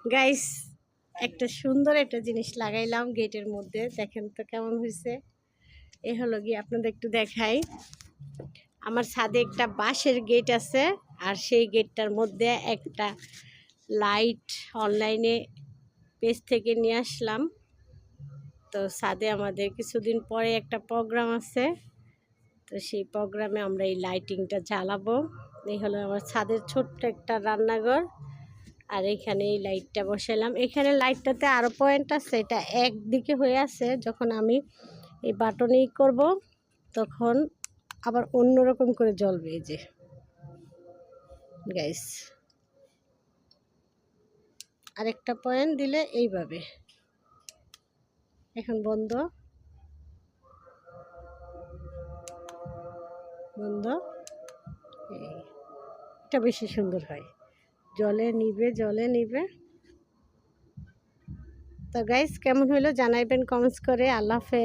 Guys, একটা সুন্দর একটা জিনিস লাগাইলাম গেটের মধ্যে, দেখেন তো কেমন হয়েছে। এ হলো গিয়ে আপনাদের একটু দেখাই। আমার ছাদে একটা বাঁশের গেট আছে, আর সেই গেটটার মধ্যে একটা লাইট অনলাইনে পেজ থেকে নিয়ে আসলাম। তো ছাদে আমাদের কিছুদিন পরে একটা প্রোগ্রাম আছে, তো সেই প্রোগ্রামে আমরা এই লাইটিংটা জ্বালাবো। এই হলো আমার ছাদের ছোট্ট একটা রান্নাঘর, আর এখানে এই লাইটটা বসালাম। এখানে লাইটটাতে আরও পয়েন্ট আছে, এটা একদিকে হয়ে আছে। যখন আমি এই বাটনেই করব তখন আবার অন্যরকম করে জ্বলবে। এই যে গাইস, আরেকটা পয়েন্ট দিলে এইভাবে। এখন বন্ধ বন্ধ, এটা বেশি সুন্দর হয়, জলে নিবে জলে নিবে। তো গাইস, কেমন হলো জানাইবেন কমেন্টস করে। আল্লাহ হাফেজ।